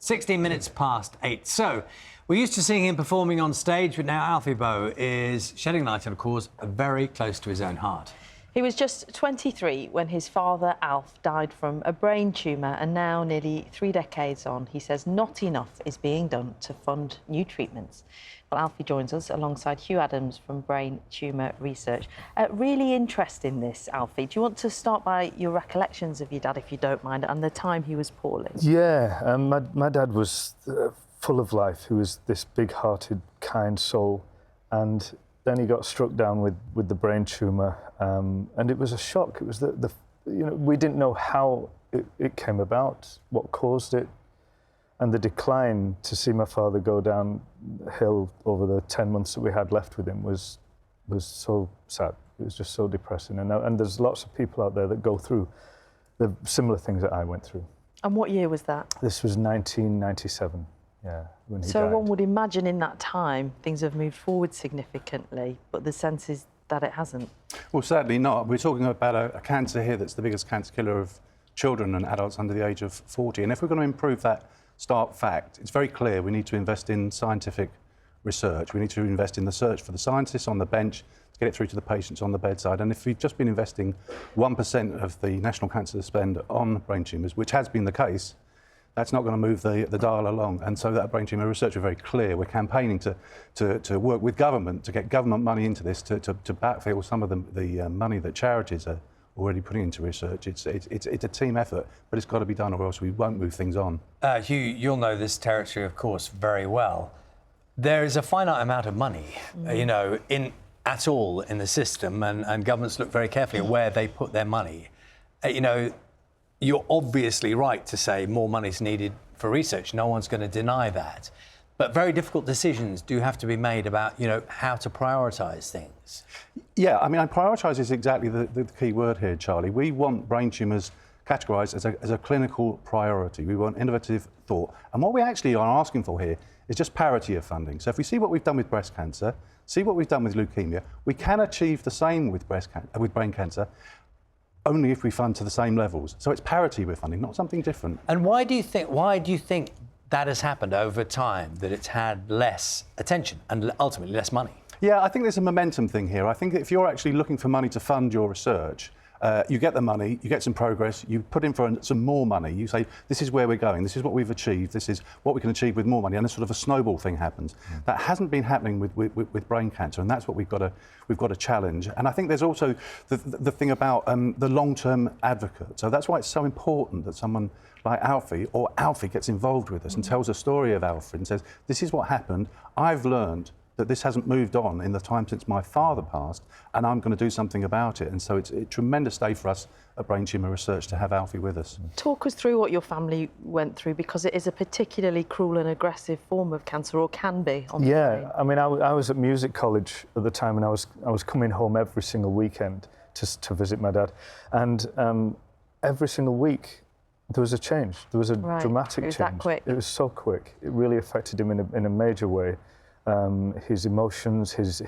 16 minutes past 8. So, we're used to seeing him performing on stage, but now Alfie Boe is shedding light on a cause very close to his own heart. He was just 23 when his father, Alf, died from a brain tumour, and now, nearly 3 decades on, he says not enough is being done to fund new treatments. Well, Alfie joins us alongside Hugh Adams from Brain Tumour Research. Really interesting, this, Alfie. Do you want to start by your recollections of your dad, if you don't mind, and the time he was poorly? Yeah, my dad was full of life. He was this big-hearted, kind soul, and then he got struck down with the brain tumour, and it was a shock. It was we didn't know how it came about, what caused it, and the decline. To see my father go downhill over the 10 months that we had left with him was so sad. It was just so depressing, and there's lots of people out there that go through the similar things that I went through. And what year was that? This was 1997. Yeah, when he died. So one would imagine in that time things have moved forward significantly, but the sense is that it hasn't. Well, certainly not. We're talking about a cancer here that's the biggest cancer killer of children and adults under the age of 40. And if we're going to improve that stark fact, it's very clear we need to invest in scientific research. We need to invest in the search for the scientists on the bench to get it through to the patients on the bedside. And if we've just been investing 1% of the national cancer spend on brain tumours, which has been the case, that's not going to move the dial along. And so that Brain Tumour Research are very clear. We're campaigning to work with government to get government money into this, to backfill some of the money that charities are already putting into research. It's a team effort, but it's got to be done, or else we won't move things on. Hugh, you'll know this territory, of course, very well. There is a finite amount of money, at all in the system, and governments look very carefully at where they put their money. You're obviously right to say more money is needed for research. No one's going to deny that. But very difficult decisions do have to be made about, how to prioritise things. Yeah, I mean, prioritise is exactly the key word here, Charlie. We want brain tumours categorised as a clinical priority. We want innovative thought. And what we actually are asking for here is just parity of funding. So if we see what we've done with breast cancer, see what we've done with leukemia, we can achieve the same with brain cancer, only if we fund to the same levels. So it's parity we're funding, not something different. And why do you think that has happened over time, that it's had less attention and ultimately less money? Yeah, I think there's a momentum thing here. I think if you're actually looking for money to fund your research, you get the money, you get some progress, you put in for some more money, you say, this is where we're going, this is what we've achieved, this is what we can achieve with more money, and a sort of a snowball thing happens. That hasn't been happening with brain cancer, and that's what we've got to challenge. And I think there's also the thing about the long-term advocate. So that's why it's so important that someone like Alfie gets involved with us and tells a story of Alfie and says, this is what happened, I've learned that this hasn't moved on in the time since my father passed, and I'm going to do something about it. And so it's a tremendous day for us at Brain Tumour Research to have Alfie with us. Talk us through what your family went through, because it is a particularly cruel and aggressive form of cancer, or can be. On the brain. I mean, I was at music college at the time, and I was coming home every single weekend to visit my dad, and every single week there was a change. There was a dramatic change. It was that quick. It was so quick. It really affected him in a major way. His emotions, his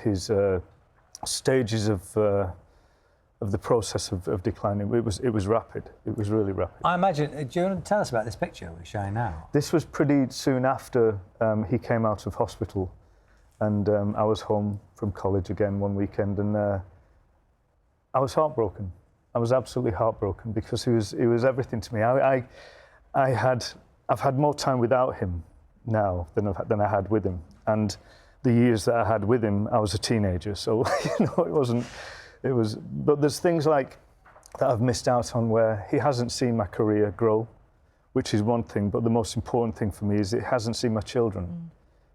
stages of the process of declining. It was rapid. It was really rapid. I imagine. Do you want to tell us about this picture we're showing now? This was pretty soon after he came out of hospital, and I was home from college again one weekend, and I was heartbroken. I was absolutely heartbroken, because he was everything to me. I've had more time without him now than I had with him. And the years that I had with him, I was a teenager, so but there's things like that I've missed out on, where he hasn't seen my career grow, which is one thing, but the most important thing for me is he hasn't seen my children.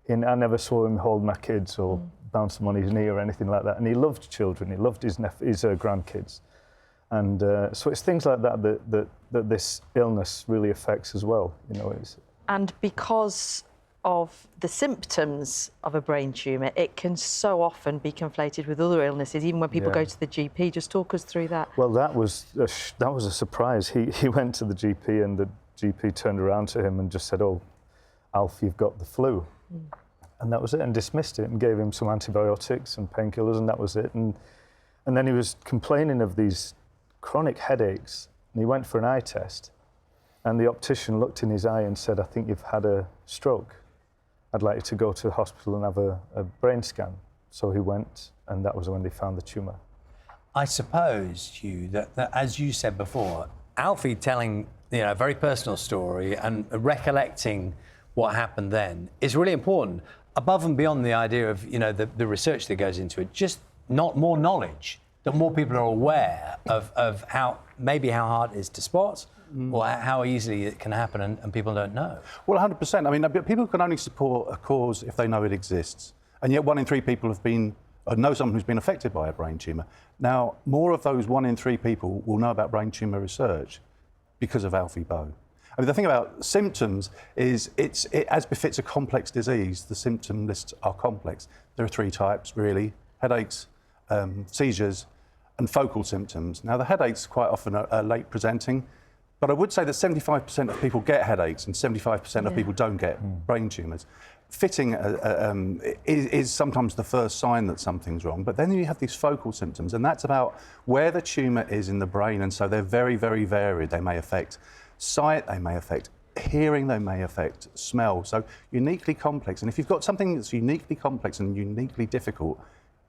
I never saw him hold my kids or bounce them on his knee or anything like that. And he loved children, he loved his grandkids. And so it's things like that this illness really affects as well. And because of the symptoms of a brain tumour, it can so often be conflated with other illnesses, even when people go to the GP. Just talk us through that. Well, that was a surprise. He went to the GP, and the GP turned around to him and just said, "Oh, Alf, you've got the flu." And that was it, and dismissed it, and gave him some antibiotics and painkillers, and that was it. And then he was complaining of these chronic headaches, and he went for an eye test. And the optician looked in his eye and said, I think you've had a stroke. I'd like you to go to the hospital and have a brain scan. So he went, and that was when they found the tumour. I suppose, Hugh, that as you said before, Alfie telling a very personal story and recollecting what happened then is really important, above and beyond the idea of the research that goes into it. Just not more knowledge, that more people are aware of how hard it is to spot, or how easily it can happen, and people don't know. Well, 100%. I mean, people can only support a cause if they know it exists, and yet 1 in 3 people have been know someone who's been affected by a brain tumour. Now, more of those 1 in 3 people will know about Brain Tumour Research because of Alfie Boe. I mean, the thing about symptoms is it as befits a complex disease, the symptom lists are complex. There are 3 types, really: headaches, seizures, and focal symptoms. Now, the headaches quite often are late presenting, but I would say that 75% of people get headaches and 75% of people don't get brain tumours. Fitting is sometimes the first sign that something's wrong, but then you have these focal symptoms, and that's about where the tumour is in the brain, and so they're very, very varied. They may affect sight, they may affect hearing, they may affect smell, so uniquely complex. And if you've got something that's uniquely complex and uniquely difficult,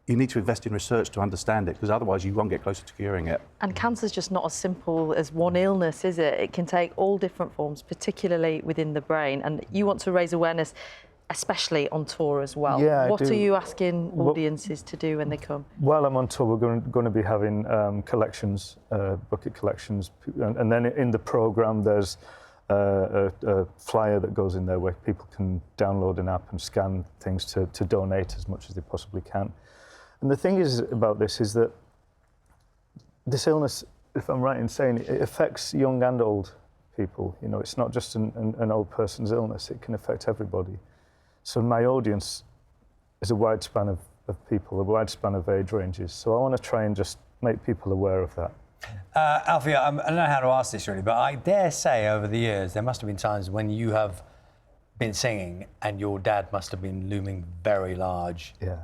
you need to invest in research to understand it, because otherwise you won't get closer to curing it. And cancer's just not as simple as one illness, is it? It can take all different forms, particularly within the brain, and you want to raise awareness, especially on tour as well. Yeah, what are you asking audiences to do when they come? While I'm on tour, we're going to be having collections, bucket collections, and then in the programme there's a flyer that goes in there where people can download an app and scan things to donate as much as they possibly can. And the thing is about this is that this illness, if I'm right in saying it affects young and old people. It's not just an old person's illness, it can affect everybody. So my audience is a wide span of people, a wide span of age ranges. So I want to try and just make people aware of that. Alfie, I don't know how to ask this really, but I dare say over the years there must have been times when you have been singing and your dad must have been looming very large. Yeah.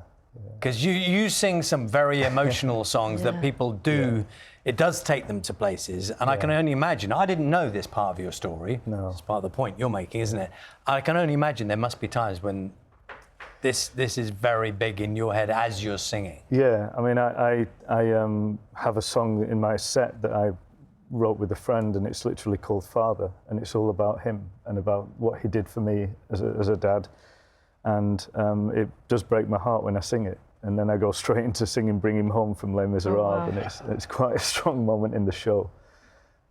Because you sing some very emotional songs that people do. Yeah. It does take them to places, and I can only imagine. I didn't know this part of your story. No, it's part of the point you're making, isn't it? I can only imagine there must be times when this is very big in your head as you're singing. Yeah, I mean, I have a song in my set that I wrote with a friend, and it's literally called Father, and it's all about him and about what he did for me as a dad. And it does break my heart when I sing it. And then I go straight into singing Bring Him Home from Les Miserables, and it's quite a strong moment in the show.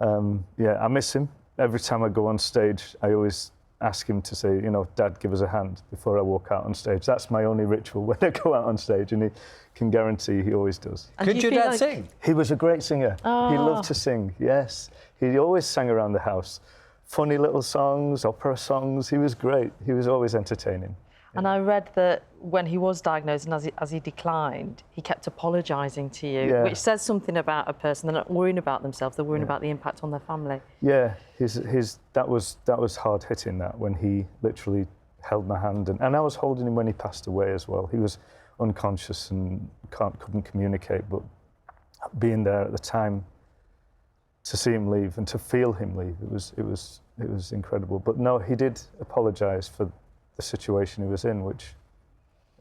I miss him. Every time I go on stage, I always ask him to say, Dad, give us a hand before I walk out on stage. That's my only ritual when I go out on stage, and he can guarantee he always does. And could your dad sing? He was a great singer. Oh. He loved to sing, yes. He always sang around the house. Funny little songs, opera songs. He was great. He was always entertaining. And I read that when he was diagnosed and as he declined, he kept apologising to you, which says something about a person. They're not worrying about themselves, they're worrying about the impact on their family. Yeah, that was hard hitting, that, when he literally held my hand. And I was holding him when he passed away as well. He was unconscious and couldn't communicate, but being there at the time to see him leave and to feel him leave, it was incredible. But no, he did apologise for the situation he was in, which,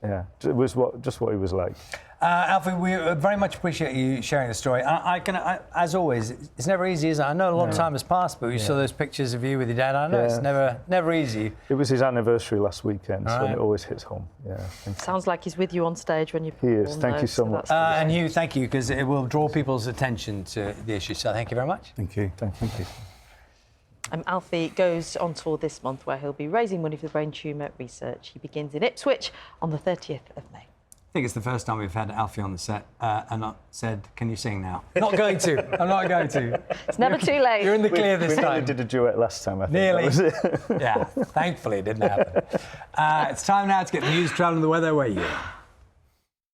it was just what he was like. Alfie, we very much appreciate you sharing the story. I as always, it's never easy, is it? I know a lot of time has passed, but we saw those pictures of you with your dad. I know it's never easy. It was his anniversary last weekend, so it always hits home. Yeah. Sounds like he's with you on stage when you perform. He is. Thank you so much. And Hugh, thank you, because it will draw people's attention to the issue. So thank you very much. Thank you. Thank you. Alfie goes on tour this month where he'll be raising money for Brain Tumour Research. He begins in Ipswich on the 30th of May. I think it's the first time we've had Alfie on the set and not said, can you sing now? Not going to. I'm not going to. It's never too late. You're in the clear this time. We did a duet last time, I think. Nearly. Yeah, thankfully it didn't happen. It's time now to get the news, travel and the weather. Where are you?